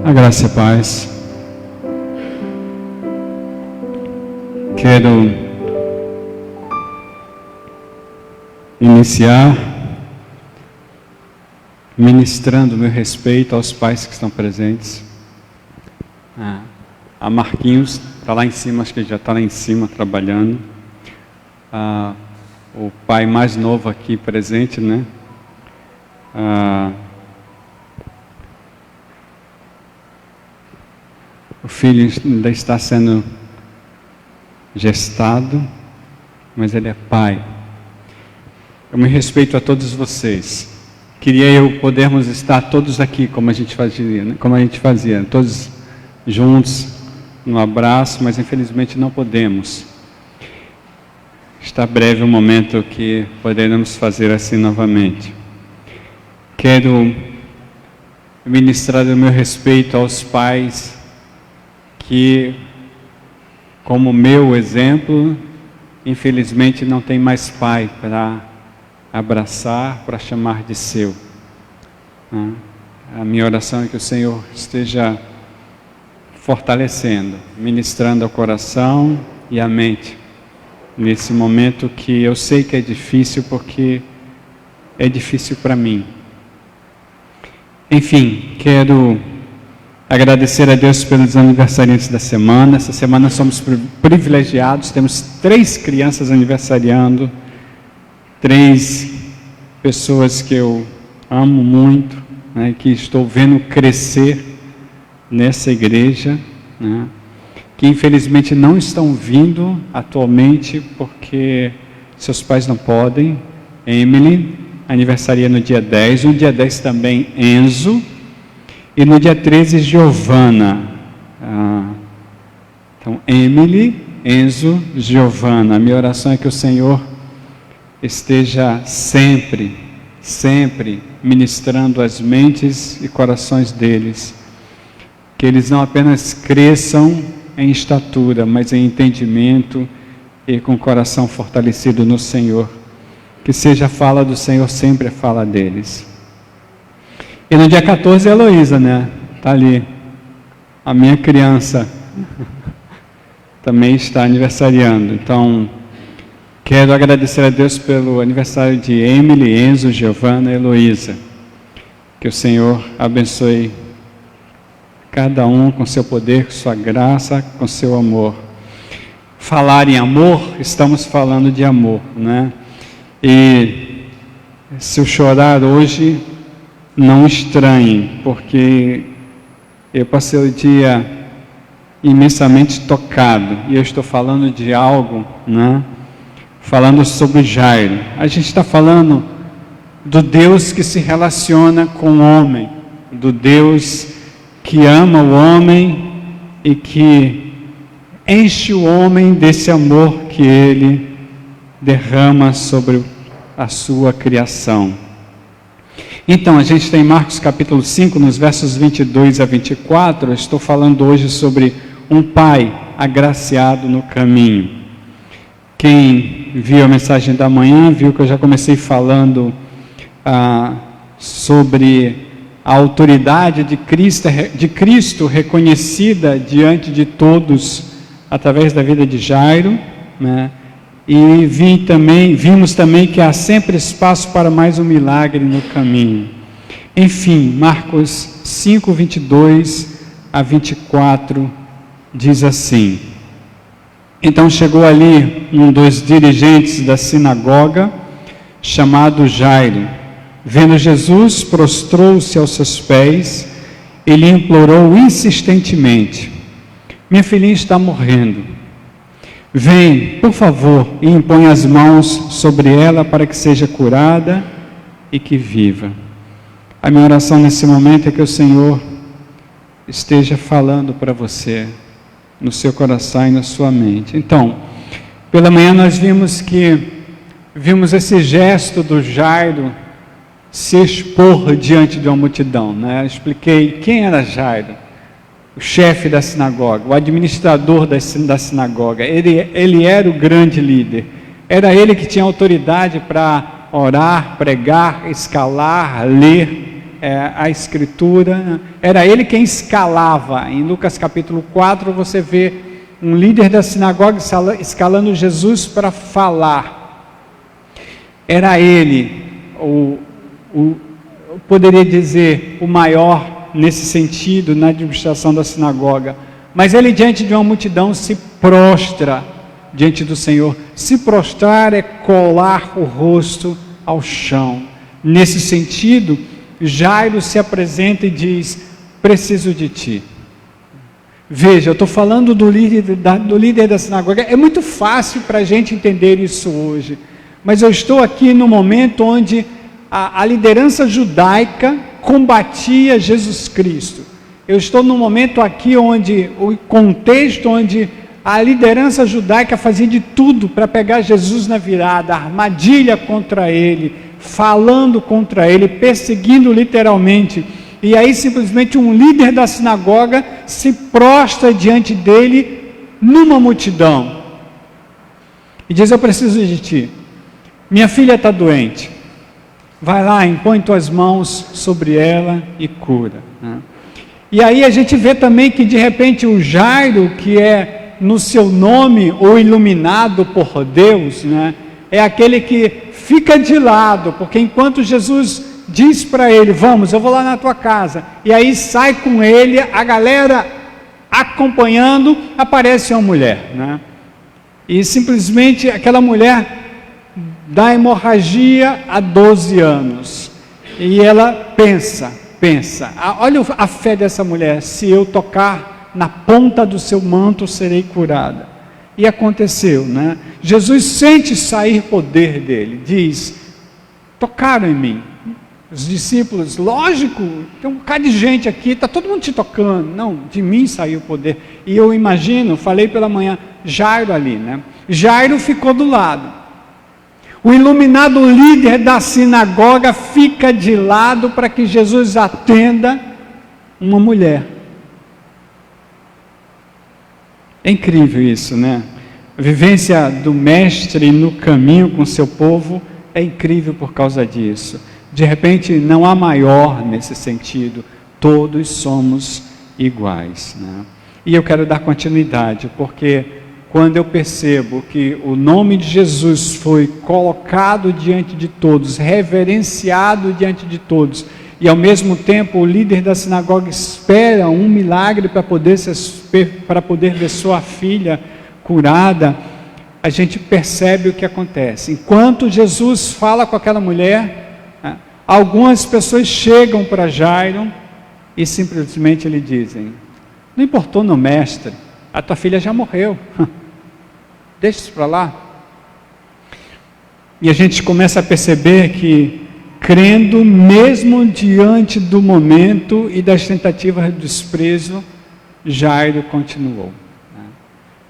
A graça e a paz. Quero iniciar ministrando meu respeito aos pais que estão presentes. A Marquinhos está lá em cima, acho que ele já está lá em cima trabalhando. O pai mais novo aqui presente, né? O filho ainda está sendo gestado, mas ele é pai. Eu me respeito a todos vocês. Queria eu podermos estar todos aqui como a gente fazia, né? Todos juntos, no abraço, mas infelizmente não podemos. Está breve o momento que poderemos fazer assim novamente. Quero ministrar o meu respeito aos pais que, como meu exemplo, infelizmente não tem mais pai para abraçar, para chamar de seu. A minha oração é que o Senhor esteja fortalecendo, ministrando ao coração e à mente, nesse momento que eu sei que é difícil, porque é difícil para mim. Enfim, quero agradecer a Deus pelos aniversariantes da semana. Essa semana somos privilegiados, temos 3 crianças aniversariando, 3 pessoas que eu amo muito, né, que estou vendo crescer nessa igreja, né, que infelizmente não estão vindo atualmente porque seus pais não podem. Emily aniversaria no dia 10, no dia 10 também Enzo, e no dia 13, Giovana. Então, Emily, Enzo, Giovana. A minha oração é que o Senhor esteja sempre ministrando as mentes e corações deles. Que eles não apenas cresçam em estatura, mas em entendimento e com o coração fortalecido no Senhor. Que seja a fala do Senhor sempre a fala deles. E no dia 14 é a Heloísa, né? Está ali. A minha criança também está aniversariando. Então, quero agradecer a Deus pelo aniversário de Emily, Enzo, Giovana e Heloísa. Que o Senhor abençoe cada um com seu poder, com sua graça, com seu amor. Falar em amor, estamos falando de amor, né? E se eu chorar hoje, não estranhem, porque eu passei o dia imensamente tocado, e eu estou falando de algo, né? Falando sobre Jairo. A gente está falando do Deus que se relaciona com o homem, do Deus que ama o homem e que enche o homem desse amor que Ele derrama sobre a sua criação. Então, a gente tem Marcos capítulo 5, nos versos 22 a 24, eu estou falando hoje sobre um pai agraciado no caminho. Quem viu a mensagem da manhã, viu que eu já comecei falando sobre a autoridade de Cristo reconhecida diante de todos, através da vida de Jairo, né? E vimos também que há sempre espaço para mais um milagre no caminho. Enfim, Marcos 5, 22 a 24, diz assim: Então chegou ali um dos dirigentes da sinagoga, chamado Jairo. Vendo Jesus, prostrou-se aos seus pés e lhe implorou insistentemente: Minha filhinha está morrendo. Vem, por favor, e impõe as mãos sobre ela para que seja curada e que viva. A minha oração nesse momento é que o Senhor esteja falando para você, no seu coração e na sua mente. Então, pela manhã nós vimos esse gesto do Jairo se expor diante de uma multidão, né? Eu expliquei quem era Jairo. O chefe da sinagoga, o administrador da sinagoga. Ele era o grande líder. Era ele que tinha autoridade para orar, pregar, escalar, ler a Escritura, era ele quem escalava. Em Lucas capítulo 4 você vê um líder da sinagoga escalando Jesus para falar. Era ele, poderia dizer, o maior nesse sentido na administração da sinagoga. Mas ele, diante de uma multidão, se prostra diante do Senhor. Se prostrar é colar o rosto ao chão. Nesse sentido, Jairo se apresenta e diz: preciso de ti. Veja, eu estou falando do líder da sinagoga. É muito fácil para a gente entender isso hoje, mas eu estou aqui no momento onde a liderança judaica combatia Jesus Cristo. Eu estou no momento aqui onde o contexto onde a liderança judaica fazia de tudo para pegar Jesus na virada, armadilha contra ele, falando contra ele, perseguindo literalmente. E aí simplesmente um líder da sinagoga se prostra diante dele numa multidão e diz: eu preciso de ti, minha filha está doente, vai lá, impõe tuas mãos sobre ela e cura. E aí a gente vê também que de repente o Jairo, que é no seu nome o iluminado por Deus, é aquele que fica de lado, porque enquanto Jesus diz para ele: vamos, eu vou lá na tua casa, e aí sai com ele, a galera acompanhando, aparece uma mulher, e simplesmente aquela mulher da hemorragia há 12 anos, e ela pensa, olha a fé dessa mulher: se eu tocar na ponta do seu manto, serei curada. E aconteceu, Jesus sente sair poder dele, diz: tocaram em mim. Os discípulos, lógico, tem um bocado de gente aqui, está todo mundo te tocando. Não, de mim saiu o poder. E eu imagino, falei pela manhã, Jairo ali, Jairo ficou do lado. O iluminado líder da sinagoga fica de lado para que Jesus atenda uma mulher. É incrível isso, A vivência do mestre no caminho com seu povo é incrível por causa disso. De repente, não há maior nesse sentido, todos somos iguais. E eu quero dar continuidade, porque quando eu percebo que o nome de Jesus foi colocado diante de todos, reverenciado diante de todos, e ao mesmo tempo o líder da sinagoga espera um milagre para poder ver sua filha curada, a gente percebe o que acontece. Enquanto Jesus fala com aquela mulher, algumas pessoas chegam para Jairo e simplesmente lhe dizem: não importou no mestre, a tua filha já morreu, deixa isso para lá. E a gente começa a perceber que, crendo mesmo diante do momento e das tentativas de desprezo, Jairo continuou.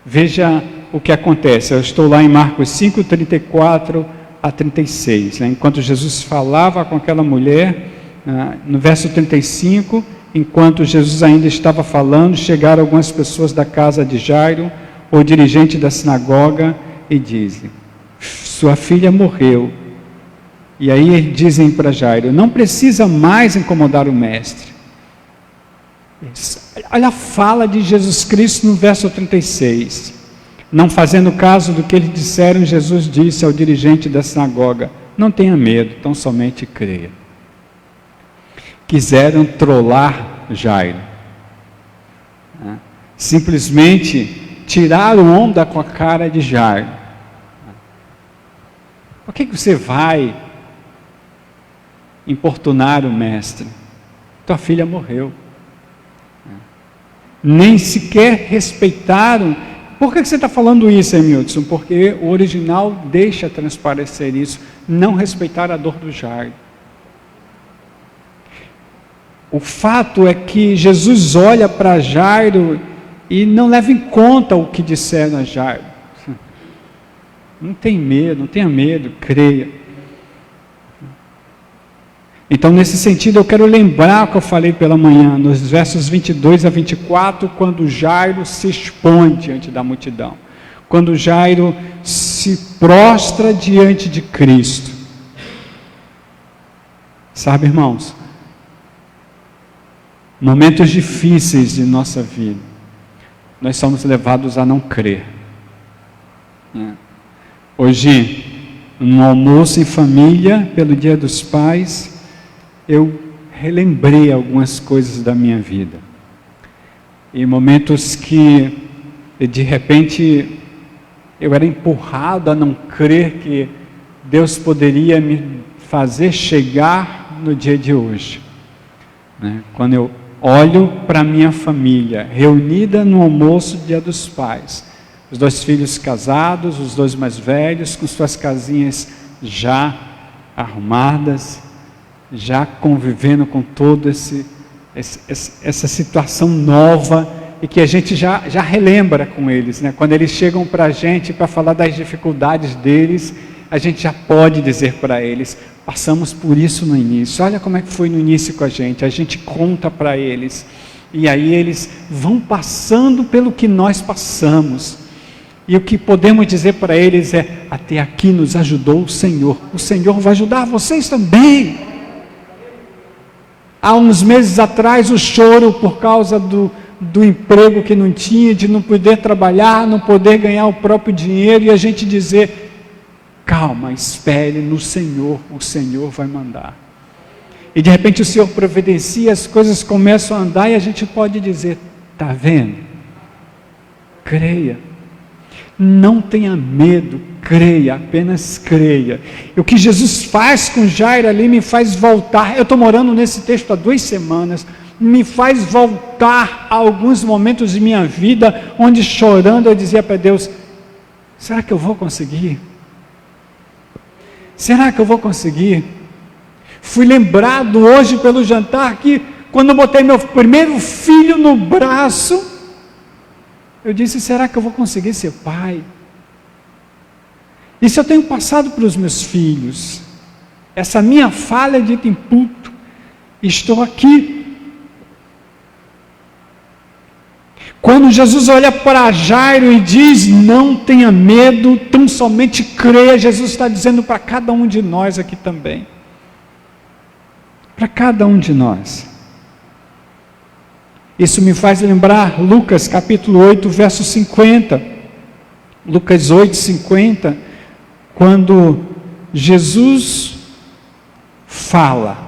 Veja o que acontece. Eu estou lá em Marcos 5, 34 a 36. Enquanto Jesus falava com aquela mulher, no verso 35, enquanto Jesus ainda estava falando, chegaram algumas pessoas da casa de Jairo, o dirigente da sinagoga, e dizem: sua filha morreu. E aí dizem para Jairo: não precisa mais incomodar o mestre. Olha a fala de Jesus Cristo no verso 36. Não fazendo caso do que eles disseram, Jesus disse ao dirigente da sinagoga: não tenha medo, tão somente creia. Quiseram trollar Jairo, simplesmente tiraram onda com a cara de Jairo. Por que você vai importunar o mestre? Tua filha morreu. Nem sequer respeitaram. Por que você está falando isso, Emilson? Porque o original deixa transparecer isso. Não respeitar a dor do Jairo. O fato é que Jesus olha para Jairo e não leva em conta o que disseram a Jairo. Não tem medo, não tenha medo, creia. Então, nesse sentido, eu quero lembrar o que eu falei pela manhã, nos versos 22 a 24, quando Jairo se expõe diante da multidão. Quando Jairo se prostra diante de Cristo. Sabe, irmãos, momentos difíceis de nossa vida, nós somos levados a não crer. Hoje, no almoço em família, pelo Dia dos Pais, eu relembrei algumas coisas da minha vida. Em momentos que, de repente, eu era empurrado a não crer que Deus poderia me fazer chegar no dia de hoje. Quando eu olho para a minha família, reunida no almoço Dia dos Pais, os 2 filhos casados, os 2 mais velhos, com suas casinhas já arrumadas, já convivendo com toda essa situação nova, e que a gente já relembra com eles, quando eles chegam para a gente para falar das dificuldades deles, a gente já pode dizer para eles: passamos por isso no início, olha como é que foi no início com a gente conta para eles, e aí eles vão passando pelo que nós passamos, e o que podemos dizer para eles é: até aqui nos ajudou o Senhor vai ajudar vocês também. Há uns meses atrás, o choro por causa do emprego que não tinha, de não poder trabalhar, não poder ganhar o próprio dinheiro, e a gente dizer: calma, espere no Senhor, o Senhor vai mandar. E de repente o Senhor providencia, as coisas começam a andar, e a gente pode dizer: está vendo? Creia, não tenha medo, creia, apenas creia. E o que Jesus faz com Jairo ali me faz voltar. Eu estou morando nesse texto há 2 semanas, me faz voltar a alguns momentos de minha vida, onde chorando eu dizia para Deus: será que eu vou conseguir? Será que eu vou conseguir? Fui lembrado hoje pelo jantar que, quando eu botei meu primeiro filho no braço, eu disse: será que eu vou conseguir ser pai? Isso eu tenho passado para os meus filhos, essa minha falha dita em púlpito. Estou aqui. Quando Jesus olha para Jairo e diz: não tenha medo, tão somente creia, Jesus está dizendo para cada um de nós aqui também. Para cada um de nós. Isso me faz lembrar Lucas capítulo 8, verso 50. Lucas 8, 50, quando Jesus fala,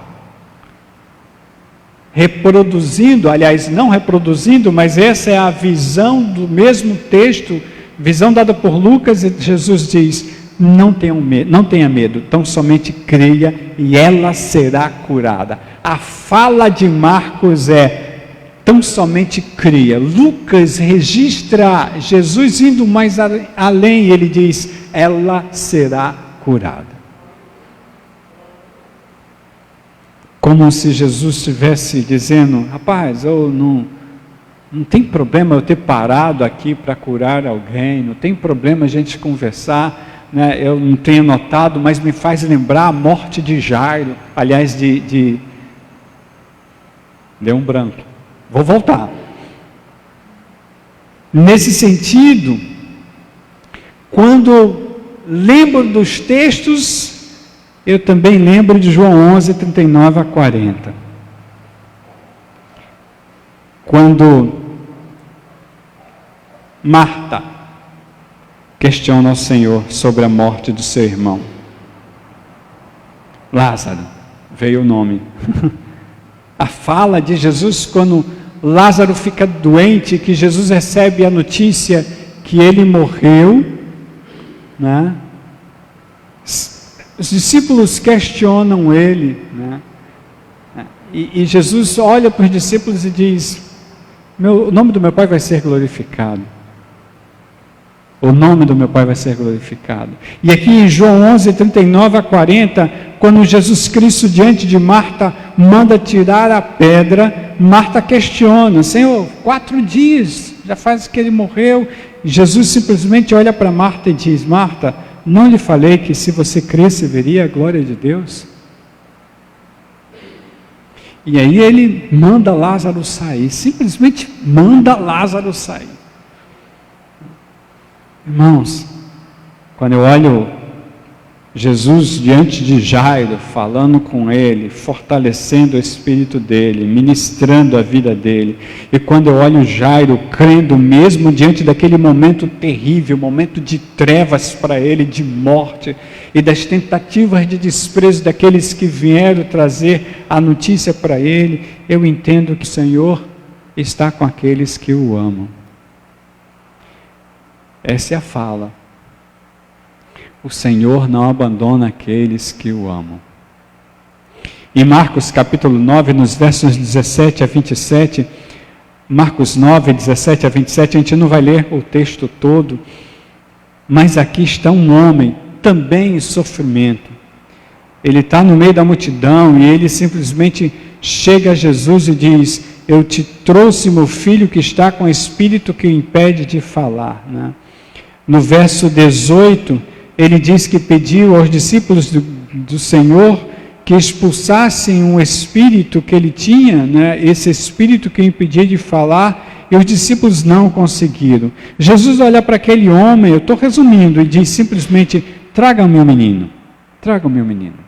reproduzindo, aliás, não reproduzindo, mas essa é a visão do mesmo texto, visão dada por Lucas, e Jesus diz: não tenha medo, tão somente creia e ela será curada. A fala de Marcos é: tão somente creia. Lucas registra Jesus indo mais além, ele diz: ela será curada. Como se Jesus estivesse dizendo: rapaz, não tem problema eu ter parado aqui para curar alguém, não tem problema a gente conversar, eu não tenho notado, mas me faz lembrar a morte de Jairo, aliás, deu um branco, vou voltar. Nesse sentido, quando lembro dos textos, eu também lembro de João 11, 39 a 40. Quando Marta questiona ao Senhor sobre a morte do seu irmão. Lázaro, veio o nome. A fala de Jesus quando Lázaro fica doente, que Jesus recebe a notícia que ele morreu, Os discípulos questionam ele, e Jesus olha para os discípulos e diz: o nome do meu Pai vai ser glorificado. O nome do meu Pai vai ser glorificado. E aqui em João 11, 39 a 40, quando Jesus Cristo diante de Marta manda tirar a pedra, Marta questiona: Senhor, 4 dias, já faz que ele morreu. Jesus simplesmente olha para Marta e diz: Marta, não lhe falei que se você cresce veria a glória de Deus? E aí ele manda Lázaro sair, simplesmente manda Lázaro sair. Irmãos, quando eu olho Jesus diante de Jairo, falando com ele, fortalecendo o espírito dele, ministrando a vida dele. E quando eu olho Jairo crendo mesmo diante daquele momento terrível, momento de trevas para ele, de morte, e das tentativas de desprezo daqueles que vieram trazer a notícia para ele, eu entendo que o Senhor está com aqueles que o amam. Essa é a fala. O Senhor não abandona aqueles que o amam. Em Marcos capítulo 9, nos versos 17 a 27, Marcos 9, 17 a 27, a gente não vai ler o texto todo, mas aqui está um homem, também em sofrimento. Ele está no meio da multidão e ele simplesmente chega a Jesus e diz: eu te trouxe meu filho que está com o espírito que o impede de falar. Né? No verso 18, ele diz que pediu aos discípulos do Senhor que expulsassem um espírito que ele tinha, né? Esse espírito que o impedia de falar, e os discípulos não conseguiram. Jesus olha para aquele homem, eu estou resumindo, e diz simplesmente: traga o meu menino, traga o meu menino.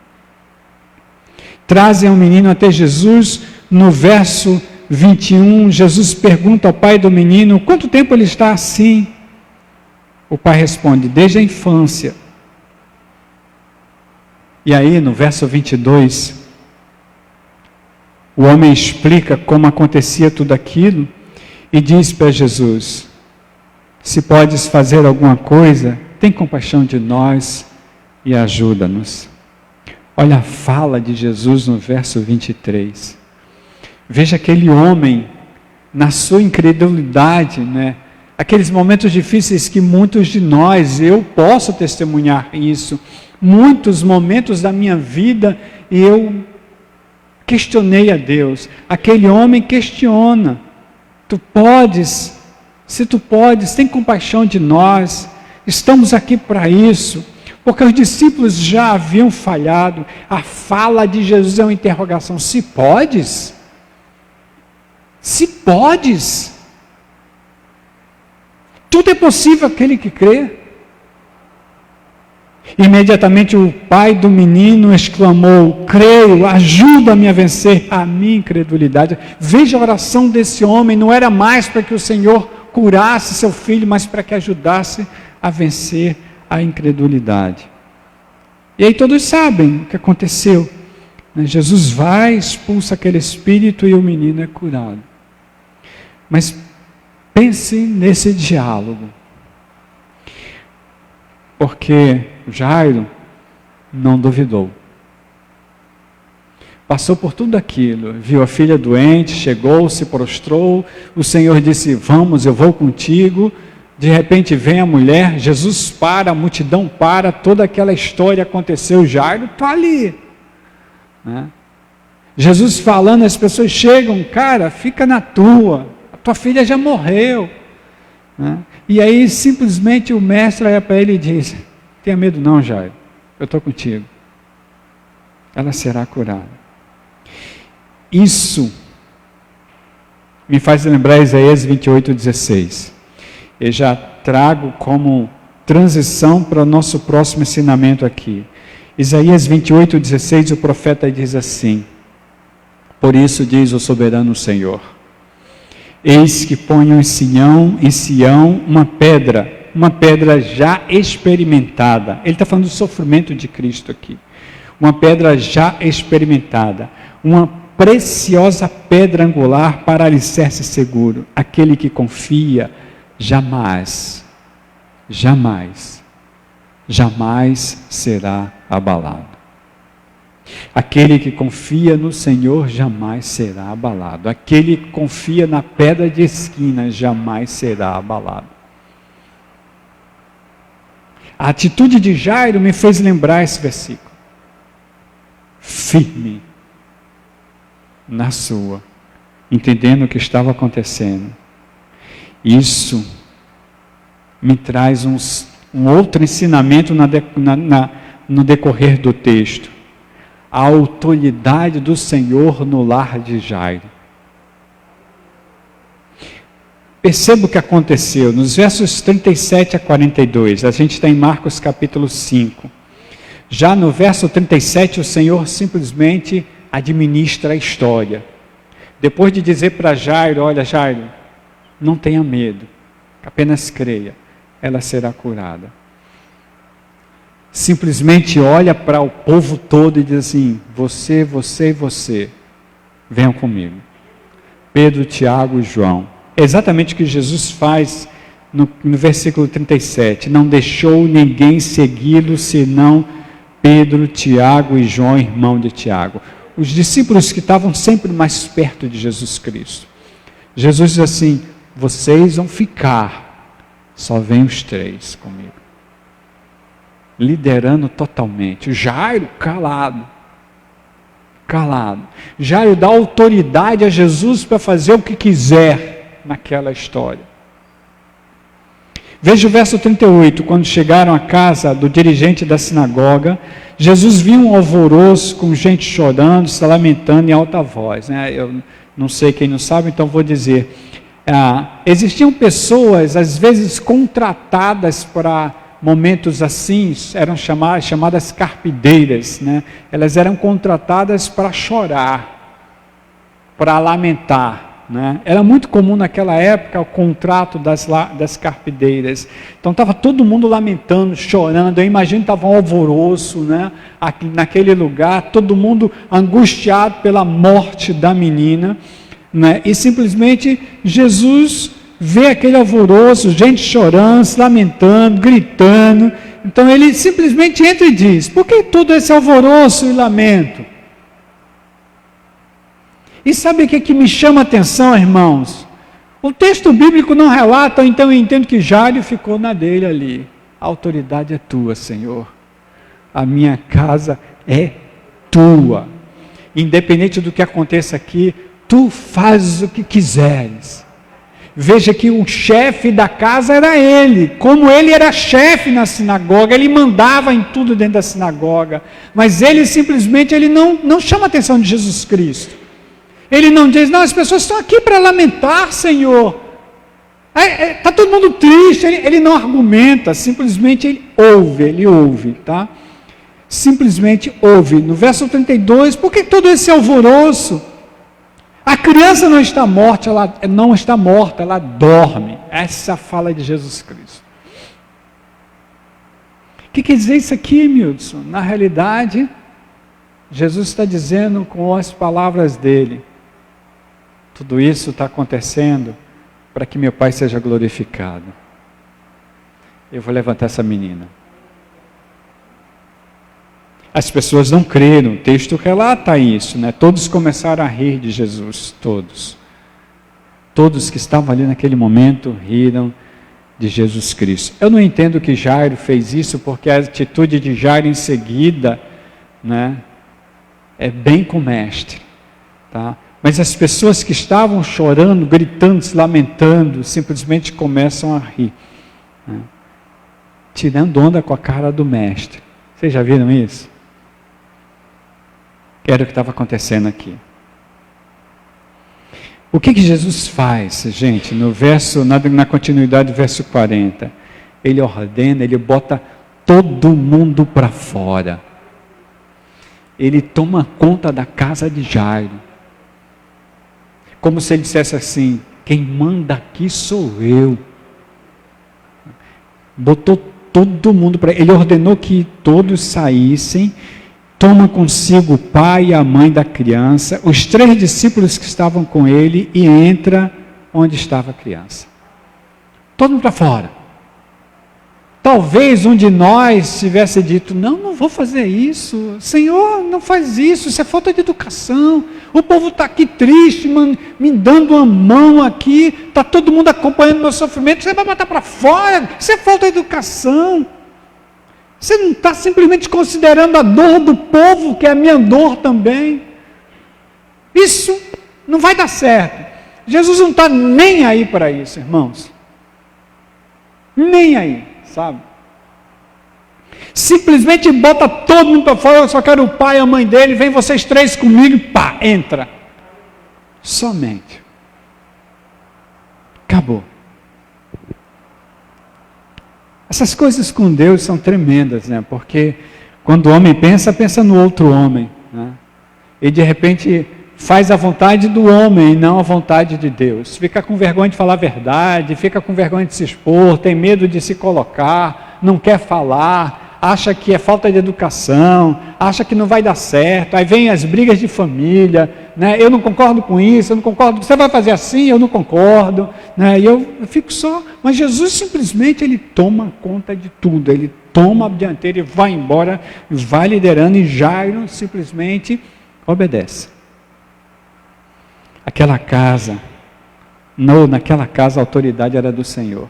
Trazem o menino até Jesus. No verso 21, Jesus pergunta ao pai do menino: quanto tempo ele está assim? O pai responde: desde a infância. E aí, no verso 22, o homem explica como acontecia tudo aquilo e diz para Jesus: se podes fazer alguma coisa, tem compaixão de nós e ajuda-nos. Olha a fala de Jesus no verso 23. Veja aquele homem, na sua incredulidade, né? Aqueles momentos difíceis que muitos de nós, eu posso testemunhar isso, muitos momentos da minha vida eu questionei a Deus. Aquele homem questiona: tu podes, se tu podes, tem compaixão de nós, estamos aqui para isso, porque os discípulos já haviam falhado. A fala de Jesus é uma interrogação: se podes? Se podes? Tudo é possível aquele que crê. Imediatamente o pai do menino exclamou: creio, ajuda-me a vencer a minha incredulidade. Veja a oração desse homem, não era mais para que o Senhor curasse seu filho, mas para que ajudasse a vencer a incredulidade. E aí todos sabem o que aconteceu. Jesus vai, expulsa aquele espírito e o menino é curado. Mas pense nesse diálogo. Porque Jairo não duvidou. Passou por tudo aquilo, viu a filha doente, chegou, se prostrou, o Senhor disse: vamos, eu vou contigo. De repente vem a mulher, Jesus para, a multidão para, toda aquela história aconteceu, Jairo está ali. Né? Jesus falando, as pessoas chegam: cara, fica na tua, a tua filha já morreu. Né? E aí simplesmente o mestre olha para ele e diz: tenha medo não, Jairo, eu estou contigo, ela será curada. Isso me faz lembrar Isaías 28:16. Eu já trago como transição para o nosso próximo ensinamento aqui. Isaías 28:16, o profeta diz assim: por isso diz o soberano Senhor: eis que ponho em Sião uma pedra já experimentada. Ele está falando do sofrimento de Cristo aqui. Uma pedra já experimentada, uma preciosa pedra angular para alicerce seguro. Aquele que confia jamais será abalado. Aquele que confia no Senhor jamais será abalado. Aquele que confia na pedra de esquina jamais será abalado. A atitude de Jairo me fez lembrar esse versículo. Firme na sua, entendendo o que estava acontecendo. Isso me traz um outro ensinamento no decorrer do texto. A autoridade do Senhor no lar de Jairo. Perceba o que aconteceu nos versos 37 a 42. A gente está em Marcos capítulo 5. Já no verso 37, o Senhor simplesmente administra a história. Depois de dizer para Jairo, olha Jairo, não tenha medo, apenas creia, ela será curada. Simplesmente olha para o povo todo e diz assim, você e você, venham comigo. Pedro, Tiago e João. É exatamente o que Jesus faz no versículo 37. Não deixou ninguém segui-lo, senão Pedro, Tiago e João, irmão de Tiago. Os discípulos que estavam sempre mais perto de Jesus Cristo. Jesus diz assim, vocês vão ficar, só vem os 3 comigo. Liderando totalmente. Jairo, calado. Jairo dá autoridade a Jesus para fazer o que quiser naquela história. Veja o verso 38, quando chegaram à casa do dirigente da sinagoga, Jesus viu um alvoroço com gente chorando, se lamentando em alta voz. Eu não sei quem não sabe, então vou dizer. Existiam pessoas, às vezes, contratadas para momentos assim, eram chamadas carpideiras, né? Elas eram contratadas para chorar, para lamentar, né? Era muito comum naquela época o contrato das carpideiras. Então estava todo mundo lamentando, chorando. Eu imagino que estava um alvoroço, né? Aqui, naquele lugar, todo mundo angustiado pela morte da menina, né? E simplesmente Jesus vê aquele alvoroço, gente chorando, se lamentando, gritando. Então ele simplesmente entra e diz, por que todo esse alvoroço e lamento? E sabe o que me chama a atenção, irmãos? O texto bíblico não relata, então eu entendo que Jairo ficou na dele ali. A autoridade é tua, Senhor. A minha casa é tua. Independente do que aconteça aqui, tu fazes o que quiseres. Veja que o chefe da casa era ele. Como ele era chefe na sinagoga, ele mandava em tudo dentro da sinagoga. Mas ele simplesmente não chama a atenção de Jesus Cristo. Ele não diz, não, as pessoas estão aqui para lamentar, Senhor. Está todo mundo triste. Ele não argumenta, simplesmente ele ouve, tá? Simplesmente ouve. No verso 32, por que todo esse alvoroço? A criança não está morta, ela dorme. Essa fala de Jesus Cristo. O que quer dizer isso aqui, Milton? Na realidade, Jesus está dizendo com as palavras dele, tudo isso está acontecendo para que meu Pai seja glorificado. Eu vou levantar essa menina. As pessoas não creram, o texto relata isso, né? Todos começaram a rir de Jesus, todos. Todos que estavam ali naquele momento riram de Jesus Cristo. Eu não entendo que Jairo fez isso, porque a atitude de Jairo em seguida, né, é bem com o mestre, tá? Mas as pessoas que estavam chorando, gritando, se lamentando, simplesmente começam a rir, né? Tirando onda com a cara do mestre. Vocês já viram isso? Era o que estava acontecendo aqui. O que Jesus faz, gente, na continuidade do verso 40? Ele ordena, ele bota todo mundo para fora. Ele toma conta da casa de Jairo. Como se ele dissesse assim, quem manda aqui sou eu. Botou todo mundo para... Ele ordenou que todos saíssem, toma consigo o pai e a mãe da criança, os 3 discípulos que estavam com ele e entra onde estava a criança. Todo mundo para fora. Talvez um de nós tivesse dito, não vou fazer isso, Senhor, não faz isso é falta de educação, o povo está aqui triste, me dando uma mão aqui, está todo mundo acompanhando meu sofrimento, você vai botar para fora, isso é falta de educação. Você não está simplesmente considerando a dor do povo, que é a minha dor também. Isso não vai dar certo. Jesus não está nem aí para isso, irmãos. Nem aí, sabe? Simplesmente bota todo mundo para fora, eu só quero o pai e a mãe dele, vem vocês 3 comigo, pá, entra. Somente. Acabou. Essas coisas com Deus são tremendas, né? Porque Quando o homem pensa, pensa no outro homem, né? E de repente faz a vontade do homem e não a vontade de Deus. Fica com vergonha de falar a verdade, fica com vergonha de se expor, tem medo de se colocar, não quer falar, acha que é falta de educação, acha que não vai dar certo, aí vem as brigas de família, né? Eu não concordo com isso, eu não concordo, você vai fazer assim, eu não concordo, né? E eu fico só, mas Jesus simplesmente ele toma conta de tudo, ele toma a dianteira e vai embora, vai liderando, e Jairo simplesmente obedece. Aquela casa, naquela casa a autoridade era do Senhor.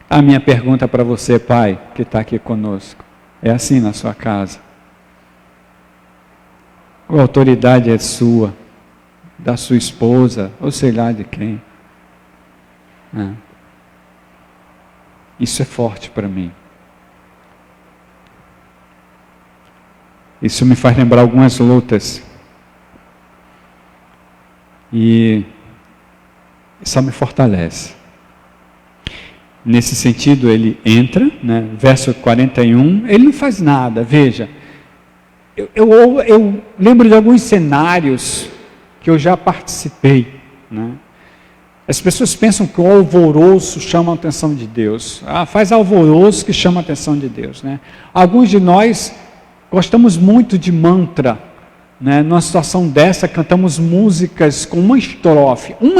A minha pergunta para você, pai, que está aqui conosco, é assim na sua casa? Ou a autoridade é sua, da sua esposa, ou sei lá de quem? Isso é forte para mim. Isso me faz lembrar algumas lutas. E só me fortalece. Nesse sentido, ele entra, né? Verso 41, ele não faz nada, veja. Eu lembro de alguns cenários que eu já participei, né? As pessoas pensam que o alvoroço chama a atenção de Deus. Faz alvoroço que chama a atenção de Deus, né? Alguns de nós gostamos muito de mantra, né? Numa situação dessa, cantamos músicas com uma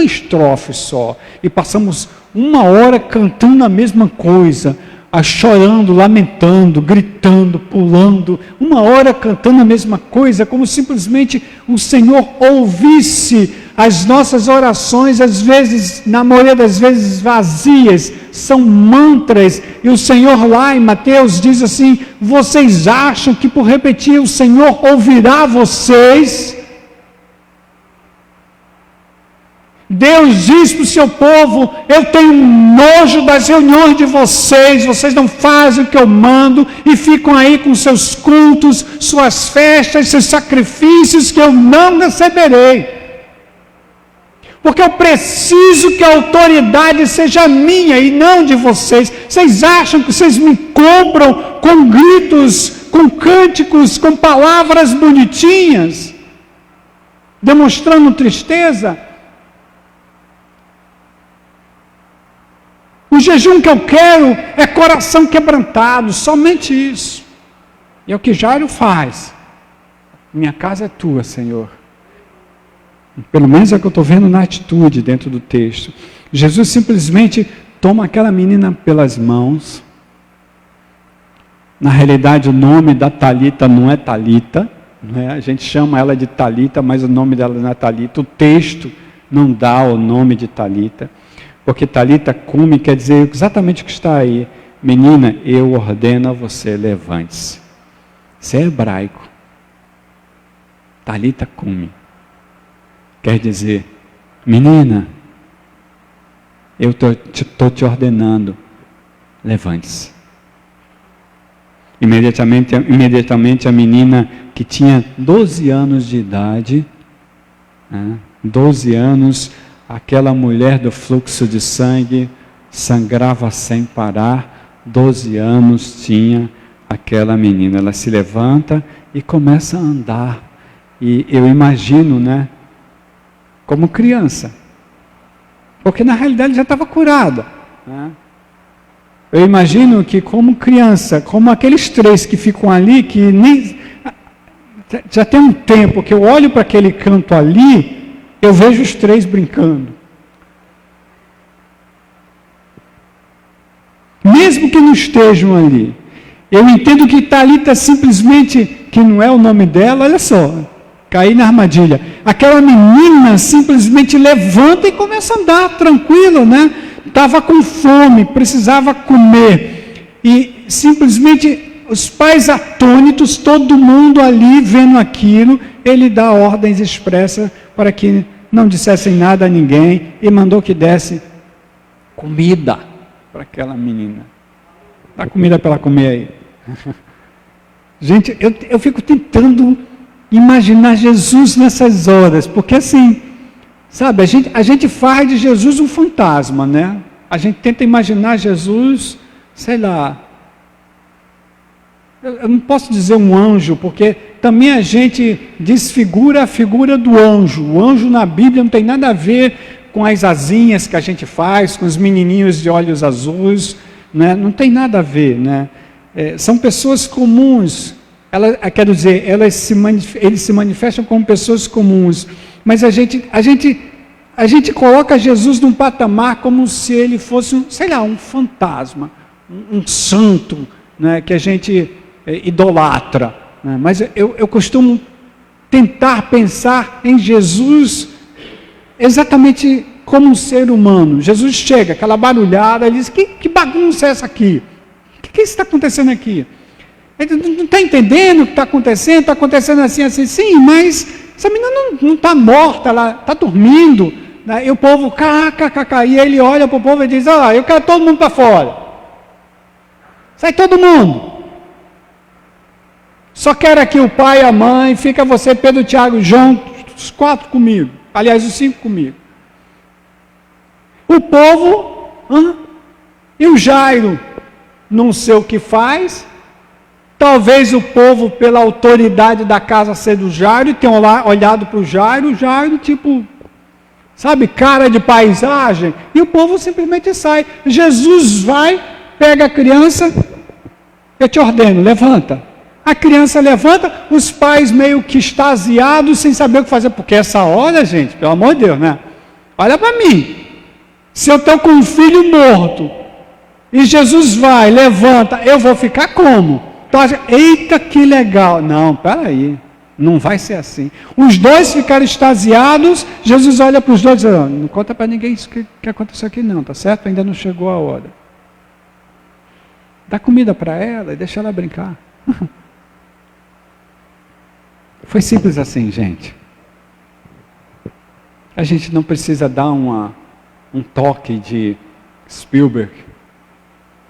estrofe só, e passamos 1 hora cantando a mesma coisa, chorando, lamentando, gritando, pulando, 1 hora cantando a mesma coisa, como simplesmente o Senhor ouvisse as nossas orações, às vezes, na maioria das vezes vazias, são mantras, e o Senhor lá em Mateus diz assim: vocês acham que por repetir o Senhor ouvirá vocês? Deus diz para o seu povo: eu tenho nojo das reuniões de vocês, vocês não fazem o que eu mando, e ficam aí com seus cultos, suas festas, seus sacrifícios, que eu não receberei. Porque eu preciso que a autoridade seja minha e não de vocês. Vocês acham que vocês me compram com gritos, com cânticos, com palavras bonitinhas, demonstrando tristeza? O jejum que eu quero é coração quebrantado, somente isso. E é o que Jairo faz. Minha casa é tua, Senhor. Pelo menos é o que eu estou vendo na atitude dentro do texto. Jesus simplesmente toma aquela menina pelas mãos. Na realidade, o nome da Talita não é Talita, né? A gente chama ela de Talita, mas o nome dela não é Talita. O texto não dá o nome de Talita, porque Talita cumi quer dizer exatamente o que está aí. Menina, eu ordeno a você, levante-se. Isso é hebraico. Talita cumi quer dizer: menina, eu estou te ordenando, levante-se. Imediatamente a menina, que tinha 12 anos de idade, 12 anos, aquela mulher do fluxo de sangue, sangrava sem parar, 12 anos tinha aquela menina. Ela se levanta e começa a andar, e eu imagino, né, como criança, porque na realidade já estava curada, né? Eu imagino que como criança, como aqueles 3 que ficam ali, que nem já tem um tempo que eu olho para aquele canto ali, eu vejo os 3 brincando. Mesmo que não estejam ali, eu entendo que Talita simplesmente, que não é o nome dela, olha só, caí na armadilha. Aquela menina simplesmente levanta e começa a andar tranquila, né? Estava com fome, precisava comer. E simplesmente os pais atônitos, todo mundo ali vendo aquilo, ele dá ordens expressas para que não dissessem nada a ninguém e mandou que desse comida para aquela menina. Dá comida para ela comer aí. Gente, eu fico tentando imaginar Jesus nessas horas, porque assim, sabe, a gente faz de Jesus um fantasma, né? A gente tenta imaginar Jesus, sei lá, eu não posso dizer um anjo, porque também a gente desfigura a figura do anjo. O anjo na Bíblia não tem nada a ver com as asinhas que a gente faz, com os menininhos de olhos azuis, né? Não tem nada a ver, né? São pessoas comuns, quero dizer, eles se manifestam como pessoas comuns, mas a gente coloca Jesus num patamar como se ele fosse, um fantasma, um santo, né, que a gente idolatra, né? Mas eu costumo tentar pensar em Jesus exatamente como um ser humano. Jesus chega, aquela barulhada, ele diz, que bagunça é essa aqui? O que está acontecendo aqui? Ele não está entendendo o que está acontecendo assim, assim, sim, mas essa menina não está morta, ela está dormindo, né? E o povo, e ele olha para o povo e diz, eu quero todo mundo para fora, sai todo mundo, só quero aqui o pai e a mãe, fica você, Pedro, Tiago, João, os 4 comigo, aliás, os 5 comigo. O povo, e o Jairo, não sei o que faz, talvez o povo, pela autoridade da casa ser do Jairo, tenha olhado para o Jairo, tipo, sabe, cara de paisagem, e o povo simplesmente sai. Jesus vai, pega a criança, eu te ordeno, levanta. A criança levanta, os pais meio que extasiados, sem saber o que fazer, porque essa hora, gente, pelo amor de Deus, né? Olha para mim, se eu estou com um filho morto, e Jesus vai, levanta, eu vou ficar como? Então, eita, que legal. Não, peraí, não vai ser assim. Os dois ficaram extasiados, Jesus olha para os dois e diz, não conta para ninguém isso que aconteceu aqui não, tá certo? Ainda não chegou a hora. Dá comida para ela e deixa ela brincar. Foi simples assim, gente. A gente não precisa dar um toque de Spielberg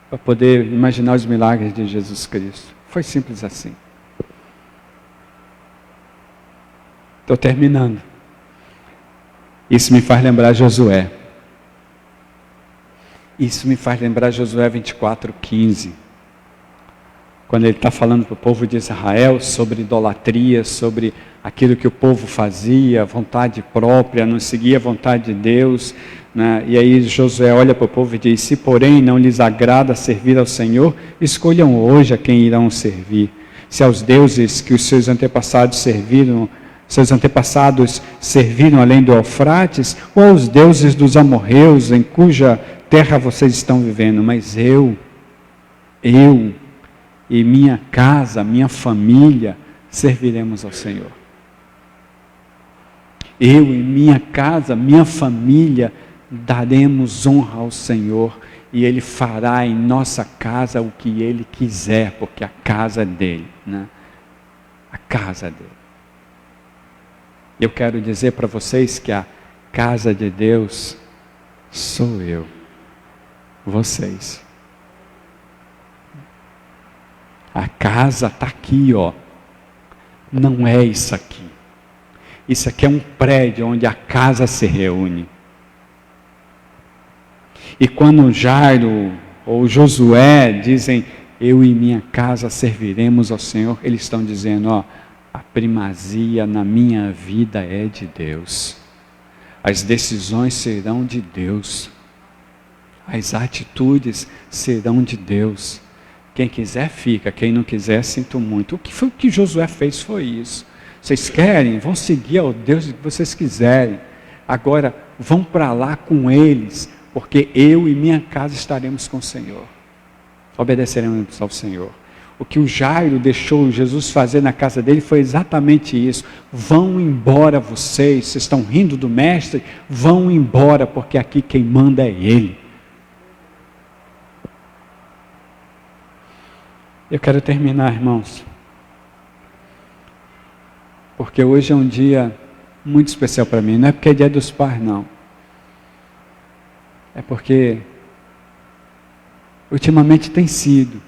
para poder imaginar os milagres de Jesus Cristo. Foi simples assim. Estou terminando. Isso me faz lembrar Josué. Isso me faz lembrar Josué 24:15. Quando ele está falando para o povo de Israel sobre idolatria, sobre aquilo que o povo fazia, vontade própria, não seguia a vontade de Deus, né? E aí Josué olha para o povo e diz, se porém não lhes agrada servir ao Senhor, escolham hoje a quem irão servir. Se aos deuses que os seus antepassados serviram além do Eufrates, ou aos deuses dos amorreus, em cuja terra vocês estão vivendo, mas eu e minha casa, minha família, serviremos ao Senhor. Eu e minha casa, minha família, daremos honra ao Senhor, e Ele fará em nossa casa o que Ele quiser, porque a casa é dele, né? A casa é dele. Eu quero dizer para vocês que a casa de Deus sou eu, vocês. A casa está aqui, ó. Não é isso aqui. Isso aqui é um prédio onde a casa se reúne. E quando Jairo ou Josué dizem, eu e minha casa serviremos ao Senhor, eles estão dizendo, ó, a primazia na minha vida é de Deus. As decisões serão de Deus. As atitudes serão de Deus. Quem quiser fica, quem não quiser, sinto muito. O que Josué fez foi isso. Vocês querem? Vão seguir ao Deus que vocês quiserem. Agora, vão para lá com eles, porque eu e minha casa estaremos com o Senhor. Obedeceremos ao Senhor. O que o Jairo deixou Jesus fazer na casa dele foi exatamente isso. Vão embora vocês estão rindo do mestre, vão embora, porque aqui quem manda é ele. Eu quero terminar, irmãos, porque hoje é um dia muito especial para mim. Não é porque é dia dos pais, não. É porque ultimamente tem sido.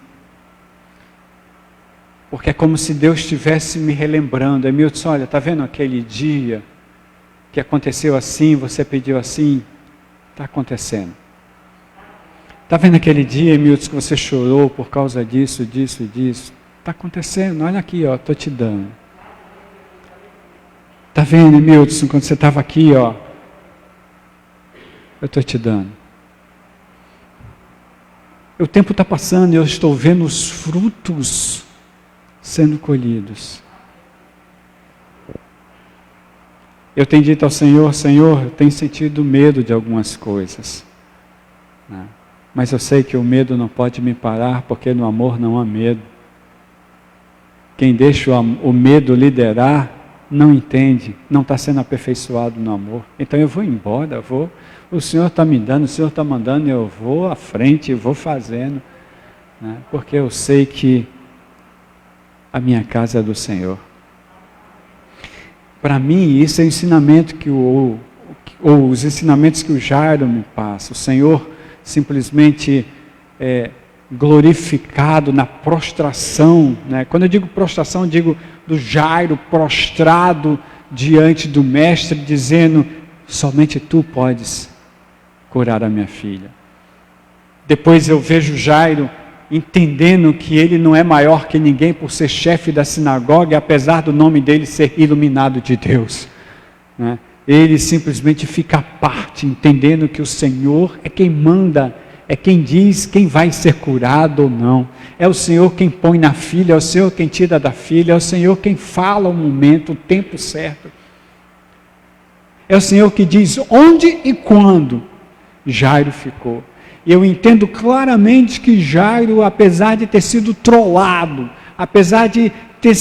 Porque é como se Deus estivesse me relembrando. Emilton, olha, está vendo aquele dia que aconteceu assim, você pediu assim? Está acontecendo. Está vendo aquele dia, Emilton, que você chorou por causa disso, disso e disso? está acontecendo, olha aqui, ó, estou te dando. Está vendo, Milton, quando você estava aqui, ó, eu estou te dando. O tempo está passando e eu estou vendo os frutos sendo colhidos. Eu tenho dito ao Senhor, Senhor, eu tenho sentido medo de algumas coisas. Né? Mas eu sei que o medo não pode me parar, porque no amor não há medo. Quem deixa o medo liderar, não entende, não está sendo aperfeiçoado no amor. Então eu vou embora, o Senhor está me dando, o Senhor está mandando, eu vou à frente, eu vou fazendo. Né? Porque eu sei que a minha casa é do Senhor. Para mim, isso é o ensinamento ou os ensinamentos que o Jairo me passa. O Senhor simplesmente glorificado na prostração. Né? Quando eu digo prostração, eu digo do Jairo prostrado diante do Mestre, dizendo, somente tu podes curar a minha filha. Depois eu vejo Jairo entendendo que ele não é maior que ninguém por ser chefe da sinagoga, apesar do nome dele ser iluminado de Deus. Né? Ele simplesmente fica à parte, entendendo que o Senhor é quem manda, é quem diz quem vai ser curado ou não. É o Senhor quem põe na filha, é o Senhor quem tira da filha, é o Senhor quem fala o momento, o tempo certo. É o Senhor que diz onde e quando. Jairo ficou. Eu entendo claramente que Jairo, apesar de ter sido trollado, apesar de ter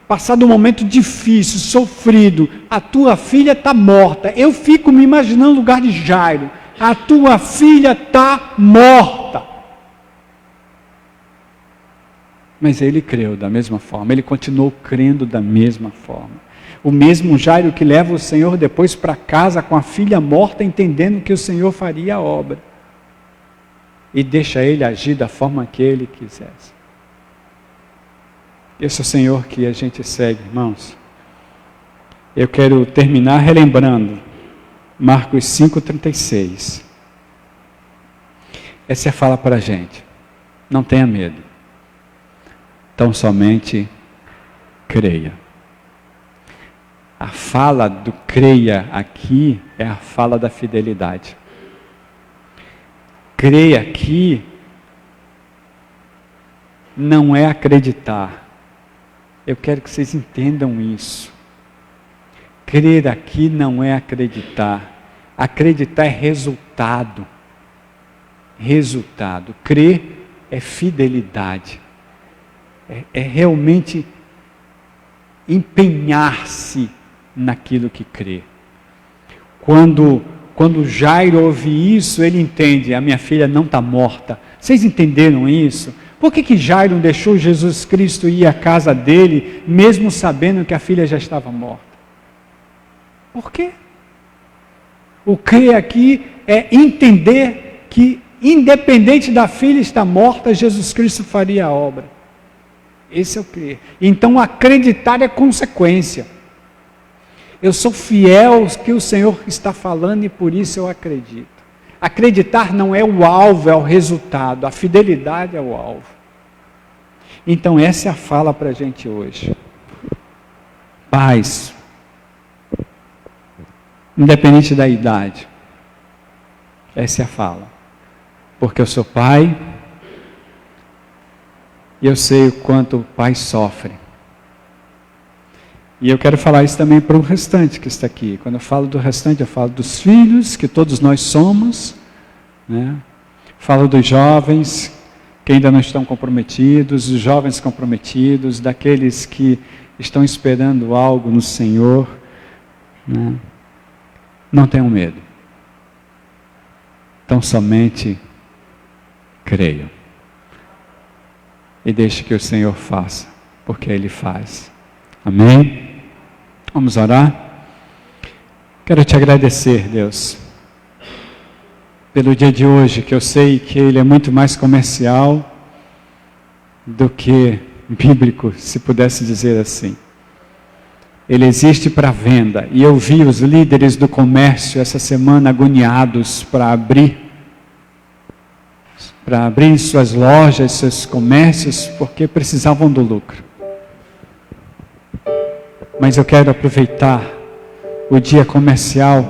passado um momento difícil, sofrido, a tua filha está morta. Eu fico me imaginando no lugar de Jairo. A tua filha está morta. Mas ele creu da mesma forma, ele continuou crendo da mesma forma. O mesmo Jairo que leva o Senhor depois para casa com a filha morta, entendendo que o Senhor faria a obra. E deixa ele agir da forma que ele quisesse. Esse é o Senhor que a gente segue, irmãos. Eu quero terminar relembrando Marcos 5,36. Essa é a fala para a gente. Não tenha medo. Tão somente creia. A fala do creia aqui é a fala da fidelidade. Crer aqui não é acreditar. Eu quero que vocês entendam isso. Crer aqui não é acreditar. Acreditar é resultado. Resultado. Crer é fidelidade. É realmente empenhar-se naquilo que crê. Quando Jairo ouve isso, ele entende, a minha filha não está morta. Vocês entenderam isso? Por que Jairo deixou Jesus Cristo ir à casa dele, mesmo sabendo que a filha já estava morta? Por quê? O crer aqui é entender que, independente da filha estar morta, Jesus Cristo faria a obra. Esse é o crer. Então, acreditar é consequência. Eu sou fiel ao que o Senhor está falando e por isso eu acredito. Acreditar não é o alvo, é o resultado. A fidelidade é o alvo. Então essa é a fala para a gente hoje. Pais, independente da idade, essa é a fala. Porque eu sou pai e eu sei o quanto o pai sofre. E eu quero falar isso também para o restante que está aqui. Quando eu falo do restante, eu falo dos filhos, que todos nós somos, né? Falo dos jovens, que ainda não estão comprometidos, os jovens comprometidos, daqueles que estão esperando algo no Senhor, né? Não tenham medo. Então somente creiam. E deixe que o Senhor faça, porque Ele faz. Amém? Vamos orar? Quero te agradecer, Deus, pelo dia de hoje, que eu sei que ele é muito mais comercial do que bíblico, se pudesse dizer assim. Ele existe para venda, e eu vi os líderes do comércio essa semana agoniados para para abrir suas lojas, seus comércios, porque precisavam do lucro. Mas eu quero aproveitar o dia comercial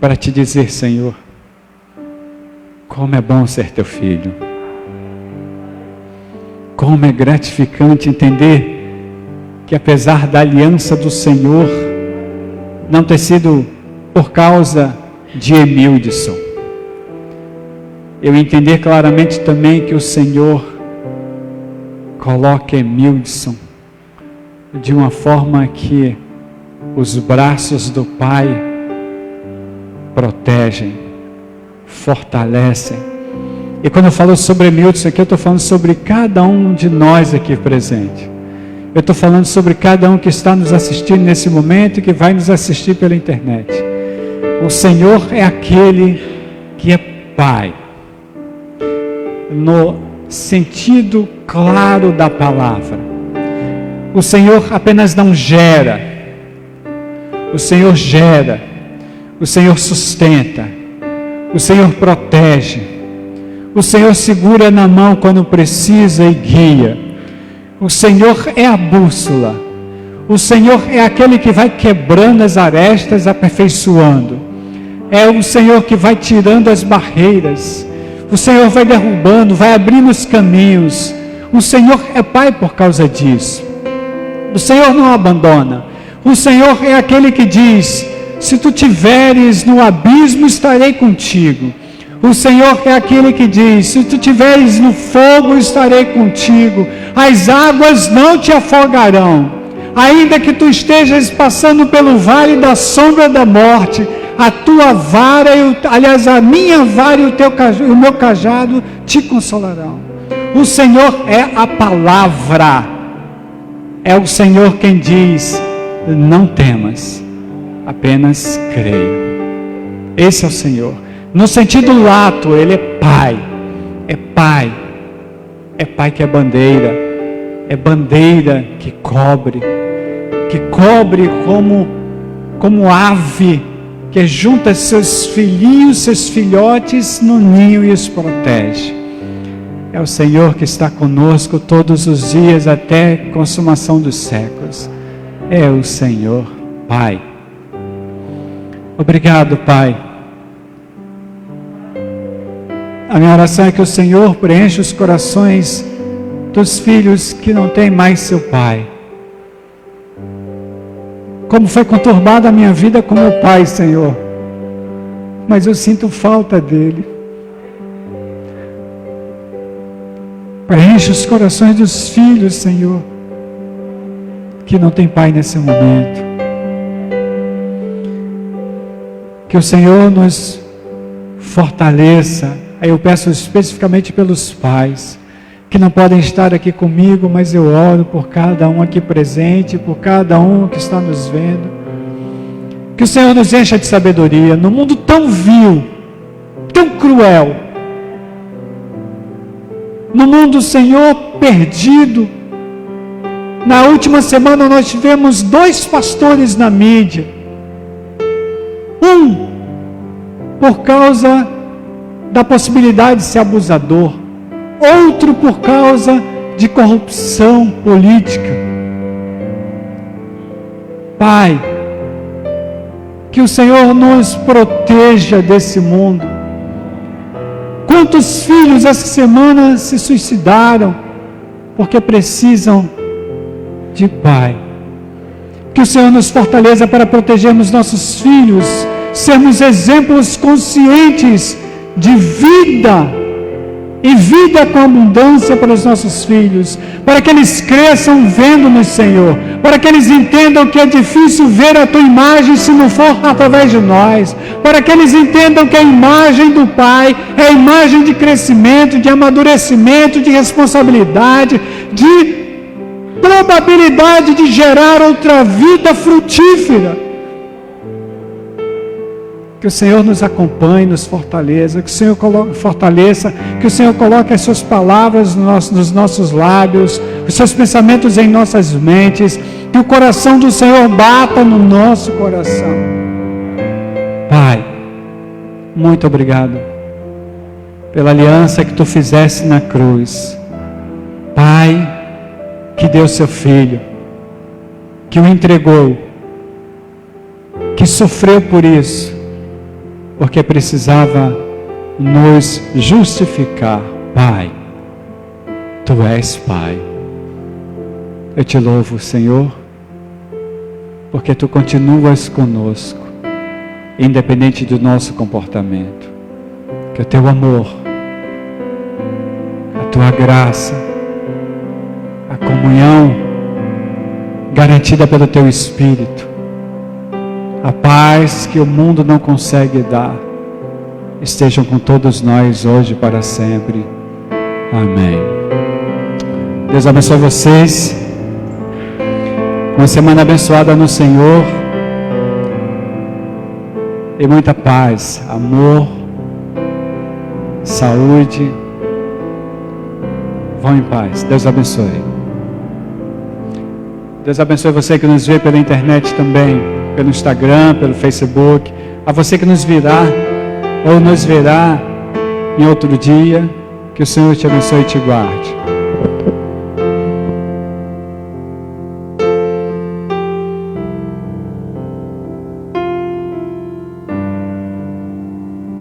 para te dizer, Senhor, como é bom ser teu filho. Como é gratificante entender que apesar da aliança do Senhor não ter sido por causa de Emildson, eu entender claramente também que o Senhor coloca Emildson de uma forma que os braços do Pai protegem, fortalecem. E quando eu falo sobre Emildson aqui, eu estou falando sobre cada um de nós aqui presente. Eu estou falando sobre cada um que está nos assistindo nesse momento e que vai nos assistir pela internet. O Senhor é aquele que é Pai, no sentido claro da palavra. O Senhor apenas não gera, o Senhor gera, o Senhor sustenta, o Senhor protege, o Senhor segura na mão quando precisa e guia. O Senhor é a bússola, o Senhor é aquele que vai quebrando as arestas, aperfeiçoando. É o Senhor que vai tirando as barreiras, o Senhor vai derrubando, vai abrindo os caminhos. O Senhor é Pai por causa disso. O Senhor não abandona. O Senhor é aquele que diz: se tu tiveres no abismo, estarei contigo. O Senhor é aquele que diz: se tu tiveres no fogo, estarei contigo. As águas não te afogarão. Ainda que tu estejas passando pelo vale da sombra da morte, a tua vara, a minha vara e o meu cajado te consolarão. O Senhor é a palavra. É o Senhor quem diz: não temas, apenas creia. Esse é o Senhor. No sentido lato, Ele é Pai. É Pai. É Pai que é bandeira. É bandeira que cobre como ave que junta seus filhinhos, seus filhotes no ninho e os protege. É o Senhor que está conosco todos os dias até a consumação dos séculos. É o Senhor, Pai. Obrigado, Pai. A minha oração é que o Senhor preencha os corações dos filhos que não têm mais seu Pai. Como foi conturbada a minha vida como pai, Senhor, mas eu sinto falta dele. Preenche os corações dos filhos, Senhor, que não tem pai nesse momento. Que o Senhor nos fortaleça. Aí eu peço especificamente pelos pais que não podem estar aqui comigo, mas eu oro por cada um aqui presente, por cada um que está nos vendo. Que o Senhor nos encha de sabedoria num mundo tão vil, tão cruel. No mundo, Senhor, perdido. Na última semana nós tivemos 2 pastores na mídia. Um, por causa da possibilidade de ser abusador. Outro por causa de corrupção política. Pai, que o Senhor nos proteja desse mundo. Quantos filhos essa semana se suicidaram porque precisam de Pai? Que o Senhor nos fortaleça para protegermos nossos filhos, sermos exemplos conscientes de vida e vida com abundância para os nossos filhos, para que eles cresçam vendo-nos, Senhor, para que eles entendam que é difícil ver a Tua imagem se não for através de nós, para que eles entendam que a imagem do Pai é a imagem de crescimento, de amadurecimento, de responsabilidade, de probabilidade de gerar outra vida frutífera. Que o Senhor nos acompanhe, nos fortaleça, que o Senhor fortaleça, que o Senhor coloque as suas palavras nos nossos lábios, os seus pensamentos em nossas mentes, que o coração do Senhor bata no nosso coração. Pai, muito obrigado pela aliança que Tu fizeste na cruz. Pai, que deu Seu Filho, que o entregou, que sofreu por isso, porque precisava nos justificar. Pai, Tu és Pai. Eu Te louvo, Senhor, porque Tu continuas conosco, independente do nosso comportamento. Que o Teu amor, a Tua graça, a comunhão garantida pelo Teu Espírito, a paz que o mundo não consegue dar, estejam com todos nós hoje e para sempre. Amém. Deus abençoe vocês. Uma semana abençoada no Senhor. E muita paz, amor, saúde. Vão em paz. Deus abençoe. Deus abençoe você que nos vê pela internet também, pelo Instagram, pelo Facebook. A você que nos virá ou nos verá em outro dia. Que o Senhor te abençoe e te guarde.